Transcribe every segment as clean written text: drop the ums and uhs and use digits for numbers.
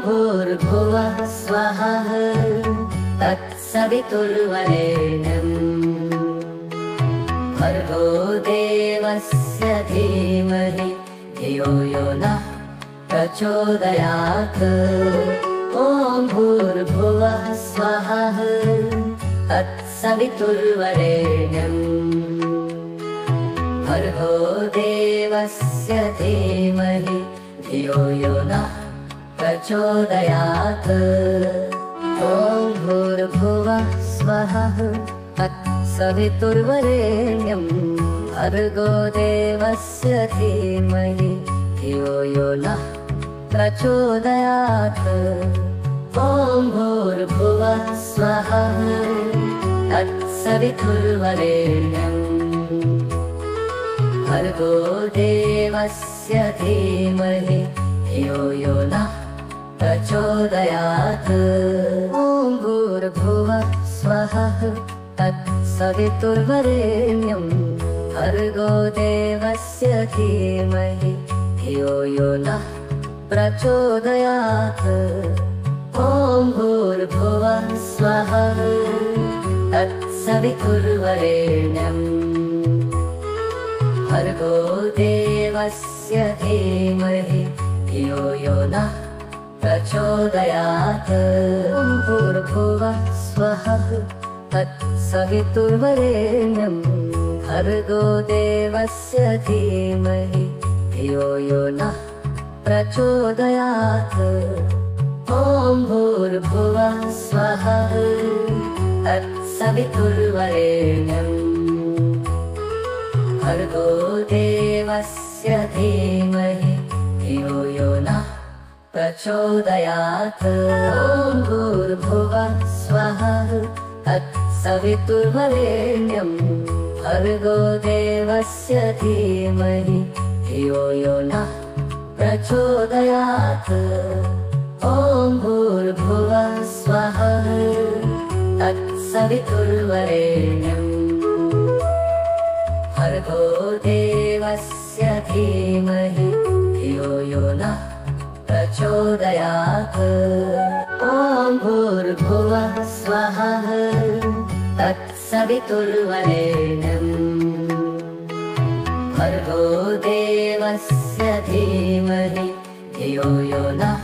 भूर्भुवः स्वः तत्सवितुर्वरेण्यम् भर्गो देवस्य धीमहि धियो यो नः प्रचोदयात्। ॐ भूर्भुवः स्वः तत्सवितुर्वरेण्यम् भर्गो देवस्य धीमहि धियो यो नः प्रचोदयात्। ॐ भूर्भुवः स्वः तत्सवितुर्वरेण्यम् भर्गो देवस्य धीमहि धियो यो नः प्रचोदयात्। ॐ भूर्भुवः स्वः तत्सवितुर्वरेण्यम् भर्गो देवस्य धीमहि धियो यो नः प्रचोदयात्। ॐ भूर्भुवः स्वः तत्सवितुर्वरेण्यम् भर्गो देवस्य धीमहि धियो यो नः प्रचोदयात्। ॐ भूर्भुवः स्वः तत्सवितुर्वरेण्यम् भर्गो देवस्य धीमहि धियो यो नः प्रचोदयात्। ॐ भूर्भुवः स्वः तत्सवितुर्वरेण्यम् भर्गो देवस्य धीमहि धियो यो नः प्रचोदयात्। ॐ भूर्भुवः स्वः तत्सवितुर्वरेण्यम् भर्गो देवस्य धीमहि धियो यो नः प्रचोदयात्। ॐ भूर्भुवः स्वः तत्सवितुर्वरेण्यम् भर्गो देवस्य धीमहि धियो यो नः प्रचोदयात्। ॐ भूर्भुवः स्वः तत्सवितुर्वरेण्यम् भर्गो देवस्य धीमहि धियो यो नः प्रचोदयात्। ॐ भूर्भुवः स्वः तत्सवितुर्वरेण्यम् भर्गो देवस्य धीमहि धियो यो नः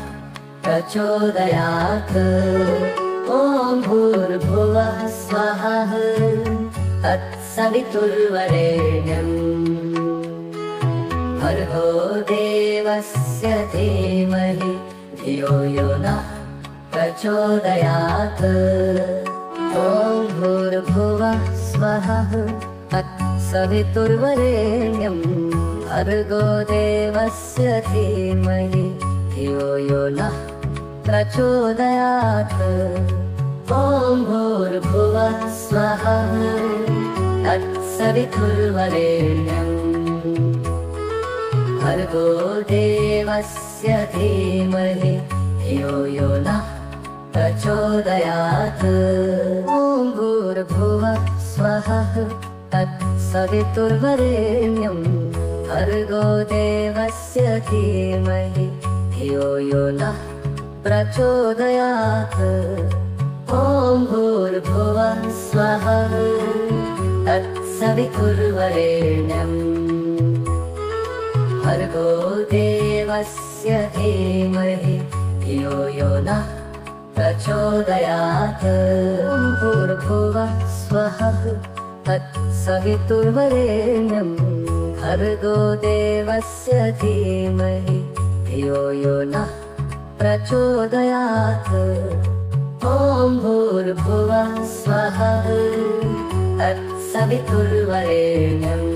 प्रचोदयात्। ॐ भूर्भुवः स्वः तत्सवितुर्वरेण्यम् भर्गो देवस्य धीमहि धियो यो नः प्रचोदयात्। ॐ भूर्भुवः स्वः तत्सवितुर्वरेण्यम् भर्गो देवस्य धीमहि धियो यो नः प्रचोदयात्। ॐ भूर्भुवः स्वः तत्सवितुर्वरेण्यम् भर्गो देवस्य धीमहि धियो यो नः प्रचोदयात्। ॐ भूर्भुवः स्वः तत्सवितुर्वरेण्यम् भर्गो देवस्य धीमहि धियो यो नः प्रचोदयात्। ॐ भूर्भुवः स्वः तत्सवितुर्वरेण्यम् भर्गो देवस्य धीमहि धियो यो नः प्रचोदयात्। ॐ भूर्भुवः स्वः तत्सवितुर्वरेण्यम् भर्गो देवस्य धीमहि धियो यो नः प्रचोदयात्। ॐ भूर्भुवः स्वः तत्सवितुर्वरेण्यम्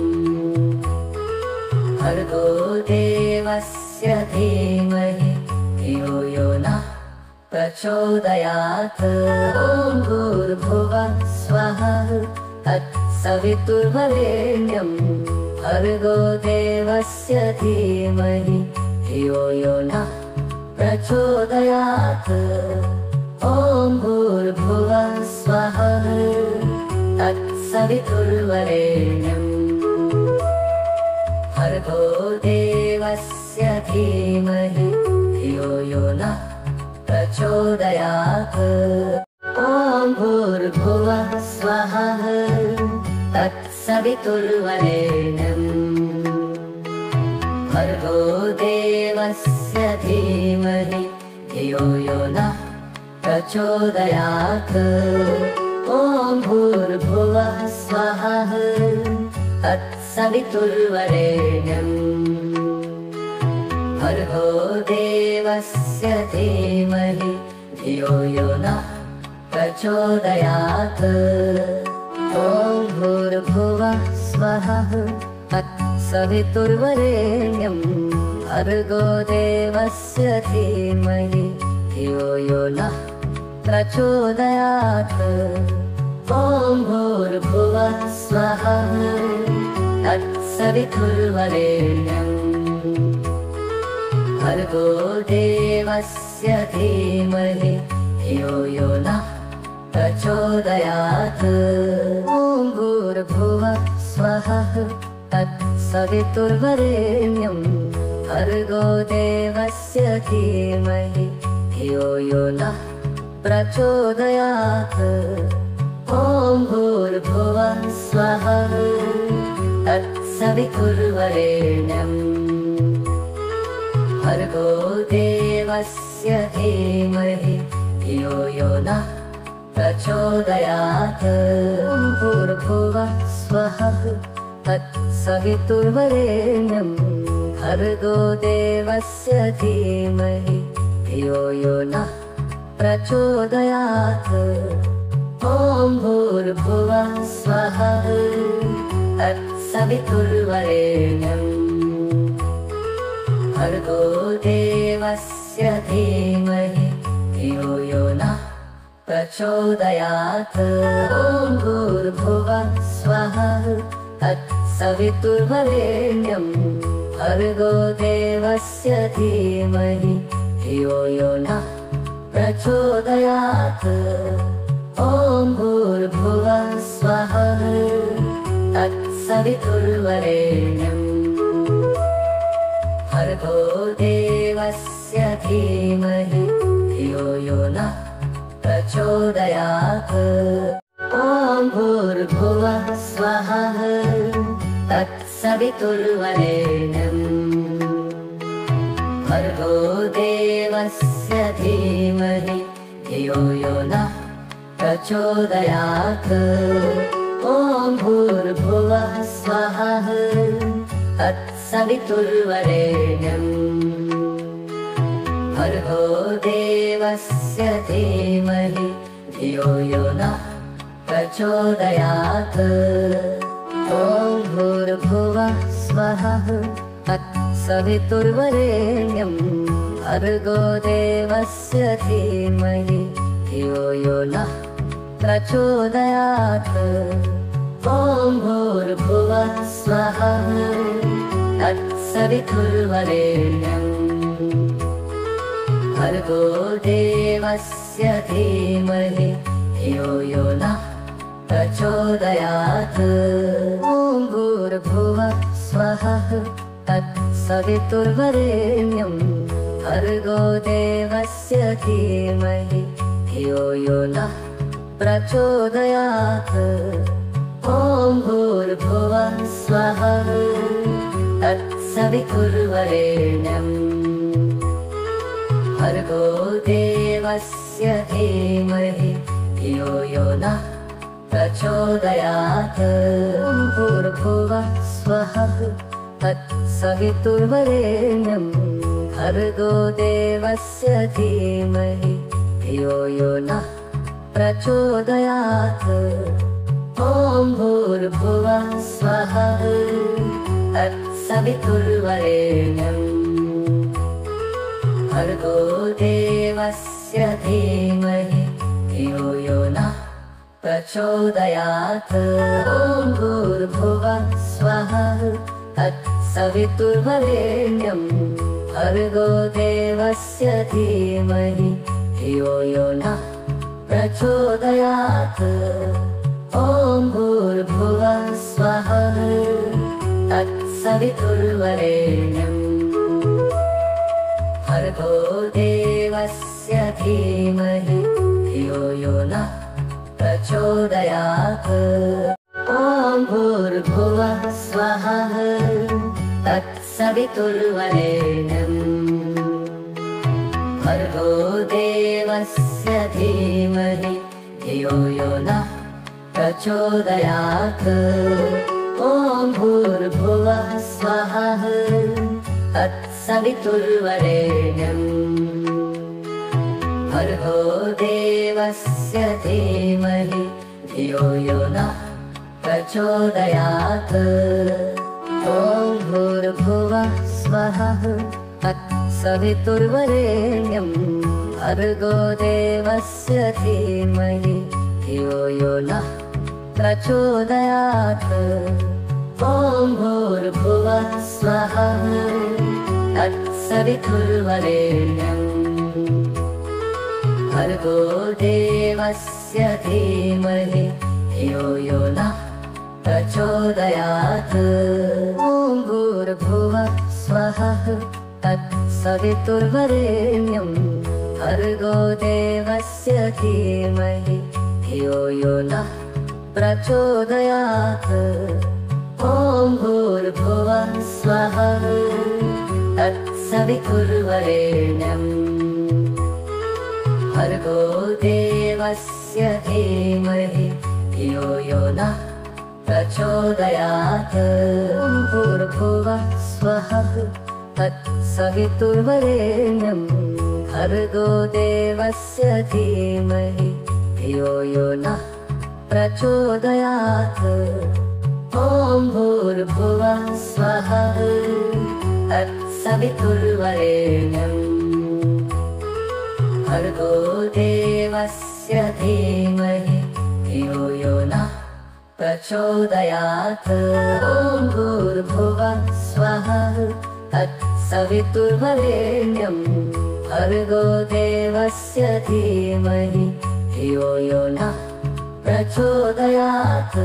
भर्गो देवस्य धीमहि धियो यो नः प्रचोदयात्। ॐ भूर्भुवः स्वः तत्सवितुर्वरेण्यम् भर्गो देवस्य धीमहि धियो यो नः प्रचोदयात्। ॐ भूर्भुवः स्वः तत्सवितुर्वरेण्यम् भर्गो देवस्य धीमहि धियो यो नः प्रचोदयात्। ॐ भूर्भुवः स्वः तत्सवितुर्वरेण्यं भर्गो देवस्य धीमहि धियो यो नः प्रचोदयात्। ॐ भूर्भुवः स्वः तत्सवितुर्वरेण्यं भर्गो देवस्य धीमहि धियो यो नः प्रचोदयात्। ॐ भूर्भुवः स्वः तत्सवितुर्वरेण्यं भर्गो देवस्य धीमहि धियो यो नः प्रचोदयात्। ॐ भूर्भुवः स्वः तत्सवितुर्वरेण्यं भर्गो देवस्य धीमहि धियो यो नः प्रचोदयात्। ॐ भूर्भुवः स्वः तत्सवितुर्वरेण्यं भर्गो देवस्य धीमहि धियो यो नः प्रचोदयात्। ॐ भूर्भुवः स्वः तत्सवितुर्वरेण्यं भर्गो देवस्य धीमहि धियो यो नः प्रचोदयात्। ॐ भूर्भुवः स्वः तत्सवितुर्वरेण्यं भर्गो देवस्य धीमहि धियो यो नः प्रचोदयात्। ॐ भूर्भुवः स्वः तत्सवितुर्वरेण्यं भर्गो देवस्य धीमहि धियो यो नः प्रचोदयात्। ॐ भूर्भुवः स्वः तत्सवितुर्वरेण्यं भर्गो देवस्य धीमहि धियो यो नः प्रचोदयात्। ॐ भूर्भुवः स्वः तत्सवितुर्वरेण्यं भर्गो देवस्य धीमहि धियो यो नः प्रचोदयात्। ॐ भूर्भुवः स्वः तत्सवितुर्वरेण्यं भर्गो देवस्य धीमहि धियो यो नः प्रचोदयात्। ॐ भूर्भुवः स्वः तत्सवितुर्वरेण्यं भर्गो देवस्य धीमहि धियो यो नः प्रचोदयात्। ॐ भूर्भुवः स्वः तत्सवितुर्वरेण्यं भर्गो देवस्य धीमहि धियो यो नः प्रचोदयात्। ॐ भूर्भुवः स्वः तत्सवितुर्वरेण्यं भर्गो देवस्य धीमहि धियो यो नः प्रचोदयात्। ॐ भूर्भुवः स्वः तत्सवितुर्वरेण्यं भर्गो देवस्य धीमहि धियो यो नः प्रचोदयात्। ॐ भूर्भुवः स्वः तत्सवितुर्वरेण्यं भर्गो देवस्य धीमहि धियो यो नः प्रचोदयात्। ॐ भूर्भुवः स्वः तत्सवितुर्वरेण्यं भर्गो देवस्य धीमहि धियो यो नः प्रचोदयात्। ॐ भूर्भुवः स्वः तत्सवितुर्वरेण्यं भर्गो देवस्य धीमहि धियो यो नः प्रचोदयात्। ॐ भूर्भुवः स्वः तत्सवितुर्वरेण्यं भर्गो देवस्य धीमहि धियो यो नः प्रचोदयात्। ॐ भूर्भुवः स्वः तत्सवितुर्वरेण्यं भर्गो देवस्य धीमहि धियो यो नः प्रचोदयात्। ॐ भूर्भुवः स्वः तत्सवितुर्वरेण्यं भर्गो देवस्य धीमहि धियो यो नः प्रचोदयात्। ॐ भूर्भुवः स्वः तत्सवितुर्वरेण्यं भर्गो देवस्य धीमहि धियो यो नः प्रचोदयात्। ॐ भूर्भुवः स्वः तत्सवितुर्वरेण्यं भर्गो देवस्य धीमहि धियो यो नः प्रचोदयात्। ॐ भूर्भुवः स्वः तत्सवितुर्वरेण्यं भर्गो देवस्य धीमहि धियो यो नः प्रचोदयात्। ॐ भूर्भुवः स्वः तत्सवितुर्वरेण्यं भर्गो देवस्य धीमहि धियो यो नः प्रचोदयात्। ॐ भूर्भुवः स्वः तत्सवितुर्वरेण्यं भर्गो देवस्य धीमहि धियो यो नः प्रचोदयात्। ॐ भूर्भुवः स्वः तत्सवितुर्वरेण्यं भर्गो देवस्य धीमहि धियो यो नः प्रचोदयात्। ॐ भूर्भुवः स्वः तत्सवितुर्वरेण्यं भर्गो देवस्य धीमहि धियो यो नः प्रचोदयात्। ॐ भूर्भुवः स्वः तत्सवितुर्वरेण्यं भर्गो देवस्य धीमहि धियो यो नः प्रचोदयात्।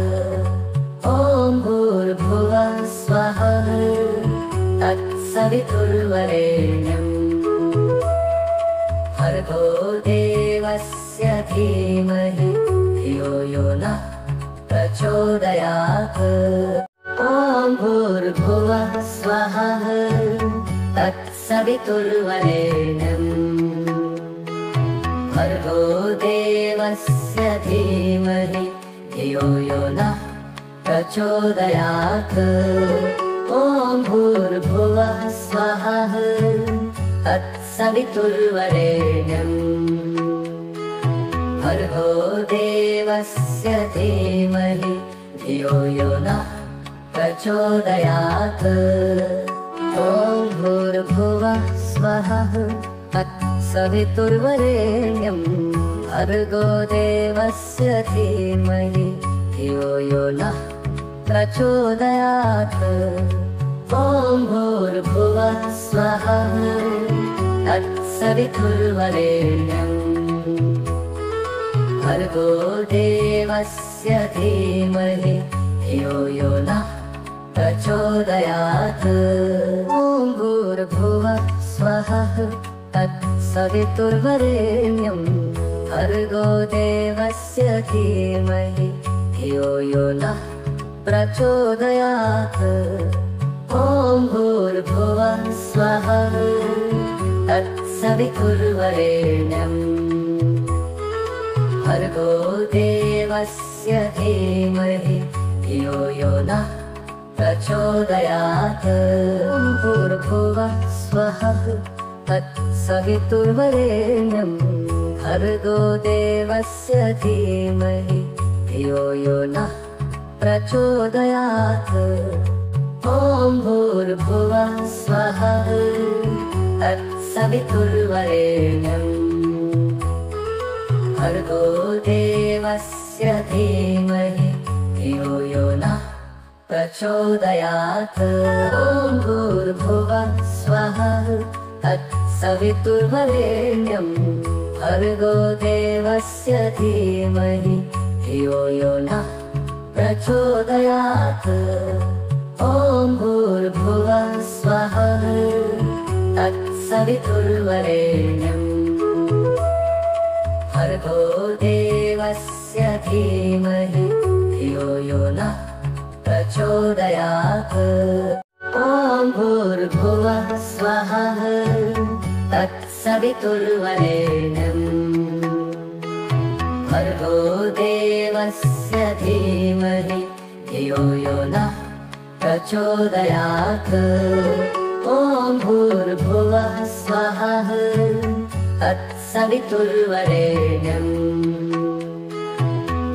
ॐ भूर्भुवः स्वः तत्सवितुर्वरेण्यं भर्गो देवस्य धीमहि धियो यो नः प्रचोदयात्। ॐ भूर्भुवः स्वः तत्सवितुर्वरेण्यं भर्गो देवस्य धीमहि धियो यो नः प्रचोदयात्। ॐ भूर्भुवः स्वः तत्सवितुर्वरेण्यं भर्गो देवस्य धीमहि धियो यो नः प्रचोदयात्। ॐ भूर्भुवः स्वः तत्सवितुर्वरेण्यं भर्गो देवस्य धीमहि धियो यो नः प्रचोदयात्। ॐ भूर्भुवः स्वः तत्सवितुर्वरेण्यं भर्गो देवस्य धीमहि धियो यो नः प्रचोदयात्। ॐ भूर्भुवः स्वः तत्सवितुर्वरेण्यं भर्गो देवस्य धीमहि धियो यो नः प्रचोदयात्। ॐ भूर्भुवः स्वः तत्सवितुर्वरेण्यं भर्गो देवस्य धीमहि धियो यो नः प्रचोदयात्। ॐ भूर्भुवः स्वः तत्सवितुर्वरेण्यं भर्गो देवस्य धीमहि धियो यो नः प्रचोदयात्। ॐ भूर्भुवः स्वः तत्सवितुर्वरेण्यं भर्गो देवस्य धीमहि धियो यो नः प्रचोदयात्। ॐ भूर्भुवः स्वः तत्सवितुर्वरेण्यं भर्गो देवस्य धीमहि धियो यो नः प्रचोदयात्। ॐ भूर्भुवः स्वः तत्सवितुर्वरेण्यं देवस्य धीमहि धियो यो नः प्रचोदयात्। ॐ भूर्भुवः स्वः तत्सवितुर्वरेण्यम् भर्गो देवस्य धीमहि धियो यो नः प्रचोदयात्। ॐ भूर्भुवः स्वः तत्सवितुर्वरेण्यम्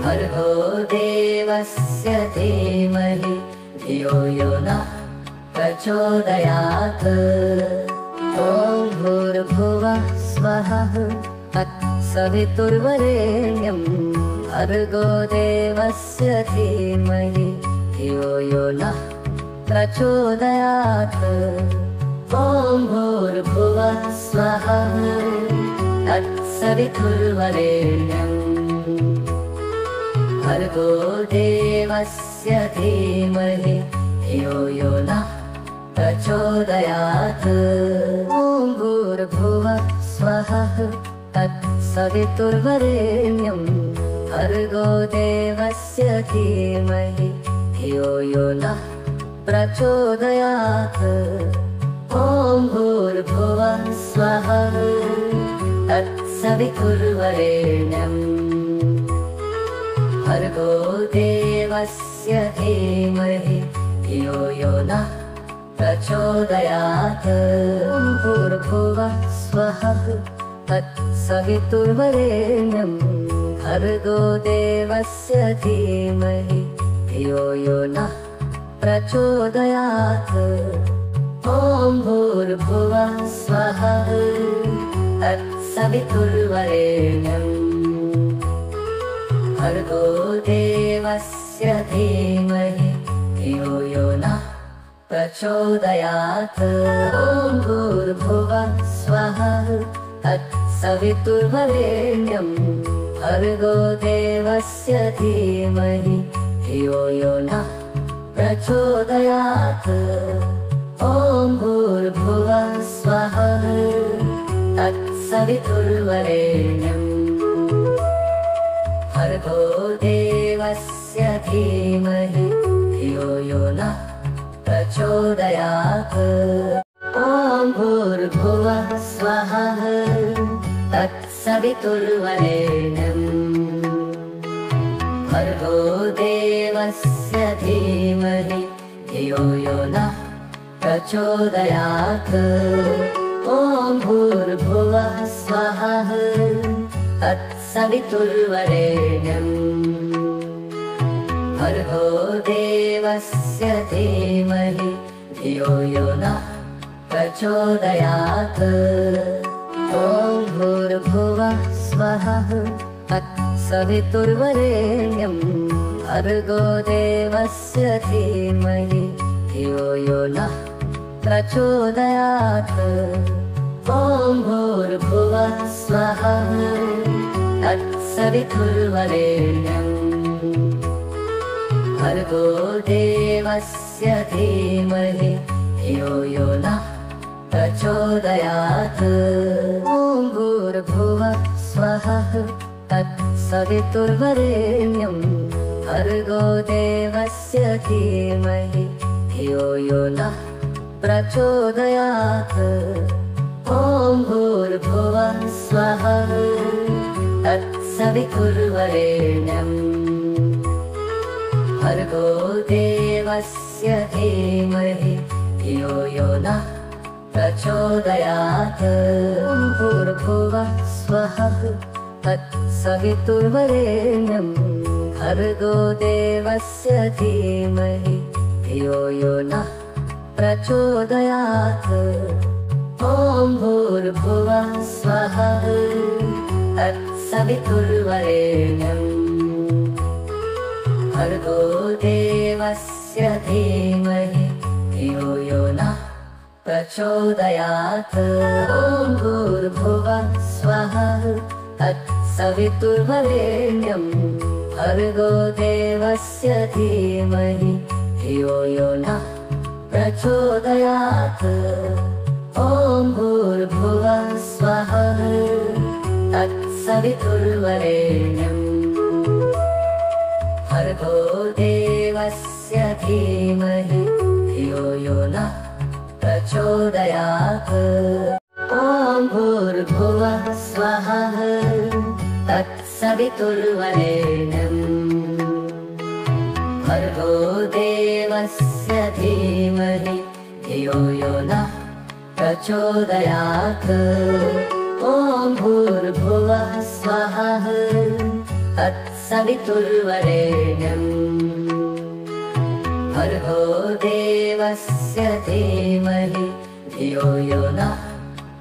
भर्गो देवस्य धीमहि धियो यो नः प्रचोदयात्। ॐ भूर्भुवः स्वः तत्सवितुर्वरेण्यं भर्गो देवस्य धीमहि धियो यो नः प्रचोदयात्। ॐ भूर्भुवः स्वः तत्सवितुर्वरेण्यं भर्गो देवस्य धीमहि धियो यो नः प्रचोदयात्। ॐ भूर्भुवः स्वः तत्सवितुर्वरेण्यं भर्गो देवस्य धीमहि धियो यो नः प्रचोदयात्। ॐ भूर्भुवः स्वः तत्सवितुर्वरेण्यं भर्गो देवस्य धीमहि धियो यो नः प्रचोदयात्। ॐ भूर्भुवः स्वः तत्सवितुर्वरेण्यं भर्गो देवस्य धीमहि धियो यो नः प्रचोदयात्। ॐ भूर्भुवः स्वः तत्सवितुर्वरेण्यं भर्गो देवस्य धीमहि धियो यो नः प्रचोदयात्। ॐ भूर्भुवः स्वः तत्सवितुर्वरेण्यं भर्गो देवस्य धीमहि धियो यो नः प्रचोदयात्। ॐ भूर्भुवः स्वः तत्सवितुर्वरेण्यं भर्गो देवस्य धीमहि धियो यो नः प्रचोदयात्। ॐ भूर्भुवः स्वः तत्सवितुर्वरेण्यं भर्गो देवस्य धीमहि धियो यो नः प्रचोदयात्। ॐ भूर्भुवः स्वः तत्सवितुर्वरेण्यं भर्गो देवस्य धीमहि धियो यो नः प्रचोदयात्। ॐ भूर्भुवः स्वः तत्सवितुर्वरेण्यं भर्गो देवस्य धीमहि धियो यो नः प्रचोदयात्। ॐ भूर्भुवः स्वः तत्सवितुर्वरेण्यं भर्गो देवस्य धीमहि धियो यो नः प्रचोदयात्। ॐ भूर्भुवः स्वः तत्सवितुर्वरेण्यं भर्गो देवस्य धीमहि धियो यो नः प्रचोदयात्। ॐ भूर्भुवः स्वः तत्सवितुर्वरेण्यं भर्गो देवस्य धीमहि धियो यो नः प्रचोदयात्। ॐ भूर्भुवः स्वः तत्सवितुर्वरेण्यं भर्गो देवस्य धीमहि धियो यो नः प्रचोदयात्। ॐ भूर्भुवः स्वः तत्सवितुर्वरेण्यं भर्गो देवस्य धीमहि धियो यो नः प्रचोदयात्। ॐ भूर्भुवः स्वः तत्सवितुर्वरेण्यं भर्गो देवस्य धीमहि धियो यो नः प्रचोदयात्। ॐ भूर्भुवः स्वः तत्सवितुर्वरेण्यं भर्गो देवस्य धीमहि धियो यो नः प्रचोदयात्। ॐ भूर्भुवः स्वः तत्सवितुर्वरेण्यम् भर्गो देवस्य धीमहि धियो यो नः प्रचोदयात्। ॐ भूर्भुवः स्वः तत्सवितुर्वरेण्यम् भर्गो देवस्य धीमहि धियो यो नः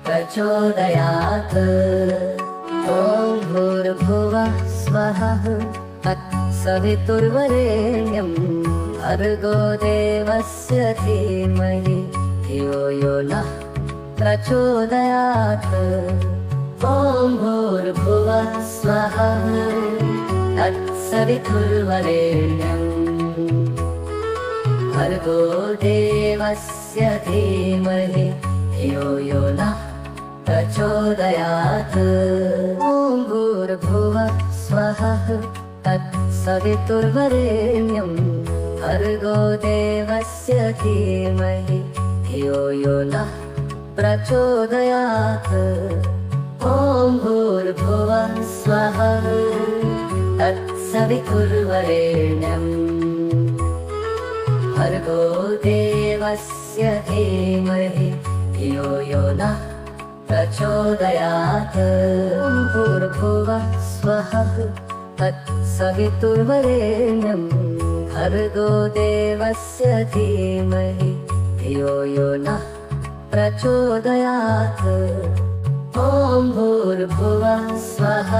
प्रचोदयात्। ॐ भूर्भुवः स्वः तत्सवितुर्वरेण्यं भर्गो देवस्य धीमहि धियो यो नः प्रचोदयात्। ॐ भूर्भुवः स्वः तत्सवितुर्वरेण्यं भर्गो देवस्य धीमहि धियो यो नः प्रचोदयात्। ॐ भूर्भुवः स्वः तत्सवितुर्वरेण्यं भर्गो देवस्य धीमहि धियो यो नः प्रचोदयात्। ॐ भूर्भुवः स्वः तत्सवितुर्वरेण्यं भर्गो देवस्य धीमहि धियो यो नः प्रचोदयात्। ॐ भूर्भुवः स्वः तत्सवितुर्वरेण्यं भर्गो देवस्य धीमहि धियो यो नः प्रचोदयात्। ॐ भूर्भुवः स्वः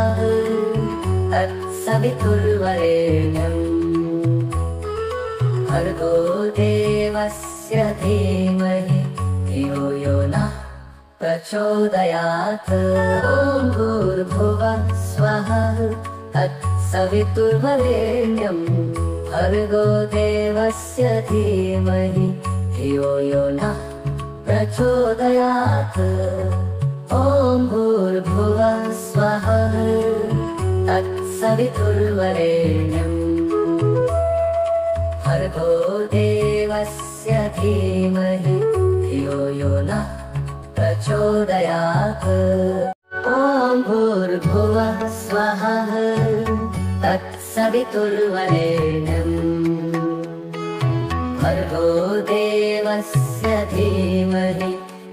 तत्सवितुर्वरेण्यं भर्गो देवस्य धीमहि धियो यो नः प्रचोदयात्। ॐ भूर्भुवः स्वः तत्सवितुर्वरेण्यं भर्गो देवस्य धीमहि धियो यो नः प्रचोदयात्। ॐ भूर्भुवः स्वः तत्सवितुर्वरेण्यं भर्गो देवस्य धीमहि धियो यो नः प्रचोदयात्। ॐ भूर्भुवः स्वः तत्सवितुर्वरेण्यं भर्गो देवस्य धीमहि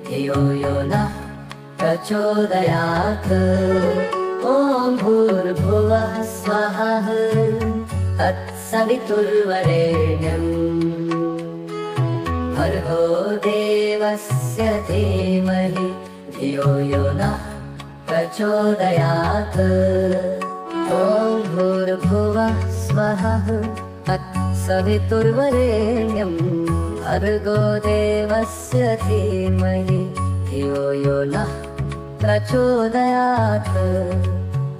धियो यो नः प्रचोदयात्। ॐ भूर्भुवः स्वः तत्सवितुर्वरेण्यं भर्गो देवस्य धीमहि धियो यो नः प्रचोदयात्। ॐ भूर्भुवः स्वः तत्सवितुर्वरेण्यं भर्गो देवस्य धीमहि धियो यो नः प्रचोदयात्।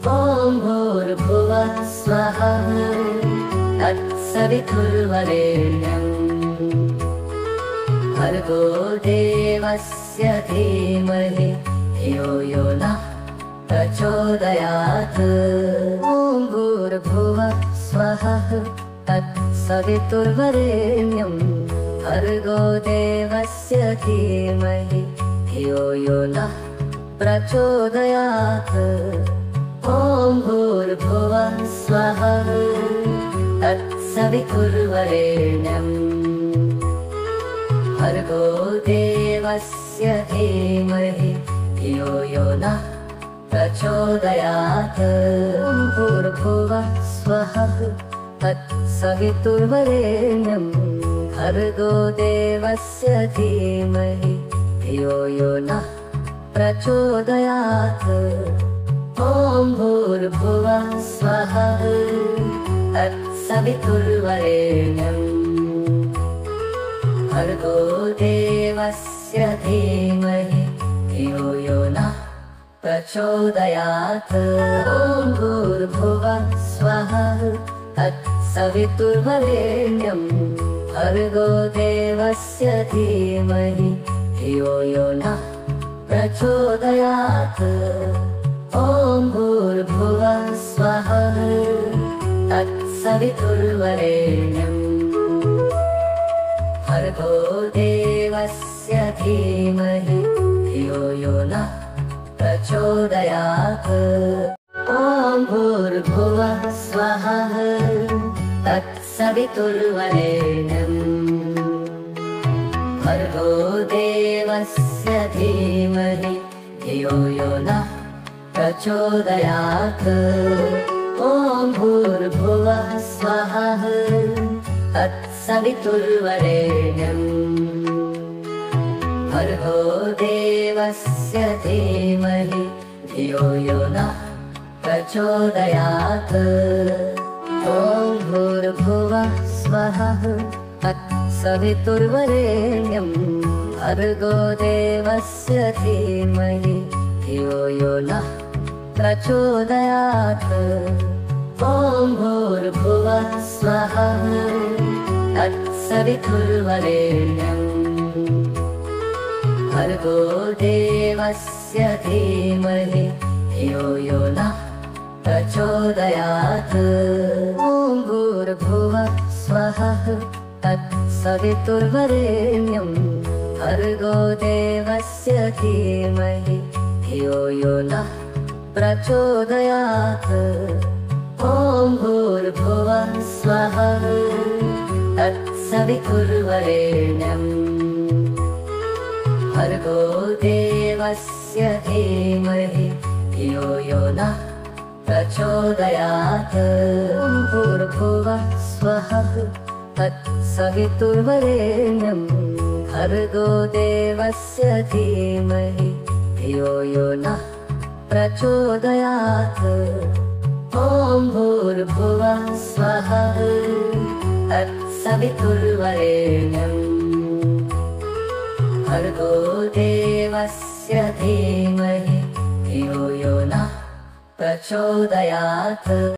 ॐ भूर्भुवः स्वः तत्सवितुर्वरेण्यं भर्गो देवस्य धीमहि धियो यो नः प्रचोदयात्। ॐ भूर्भुवः स्वः तत्सवितुर्वरेण्यं भर्गो देवस्य धीमहि धियो यो नः प्रचोदयात्। ॐ भूर्भुवः स्वः तत्सवितुर्वरेण्यं भर्गो देवस्य धीमहि धियो यो नः प्रचोदयात्। ॐ भूर्भुवः स्वः तत्सवितुर्वरेण्यं भर्गो देवस्य धीमहि धियो यो नः प्रचोदयात्। ॐ भूर्भुवः स्वः तत्सवितुर्वरेण्यं भर्गो देवस्य धीमहि धियो यो नः प्रचोदयात्। ॐ भूर्भुवः स्वः तत्सवितुर्वरेण्यं भर्गो देवस्य धीमहि धियो यो नः प्रचोदयात्। ॐ भूर्भुवः स्वः तत्सवितुर्वरेण्यं तत्सवितुर्वरेण्यम् भर्गो देवस्य धीमहि धियो यो नः प्रचोदयात्। ॐ भूर्भुवः स्वः तत्सवितुर्वरेण्यम् भर्गो देवस्य धीमहि धियो यो नः प्रचोदयात्। ॐ भूर्भुवः स्वः तत्सवितुर्वरेण्यम् भर्गो देवस्य धीमहि धियो यो नः प्रचोदयात्। ॐ भूर्भुवः स्वः तत्सवितुर्वरेण्यम् भर्गो देवस्य धीमहि धियो यो नः प्रचोदयात्। ॐ भूर्भुवः स्वः तत्सवितुर्वरेण्यम् भर्गो देवस्य धीमहि धियो यो नः प्रचोदयात्। ॐ भूर्भुवः स्वः तत्सवितुर्वरेण्यम् भर्गो देवस्य धीमहि धियो यो नः प्रचोदयात्। ॐ भूर्भुवः स्वः तत्सवितुर्वरेण्यम् भर्गो देवस्य धीमहि धियो यो नः प्रचोदयात्। ॐ भूर्भुवः स्वः तत्सवितुर्वरेण्यम् भर्गो देवस्य धीमहि धियो यो नः प्रचोदयात्। ॐ भूर्भुवः स्वः तत्सवितुर्वरेण्यम् भर्गो देवस्य धीमहि धियो यो नः प्रचोदयात्।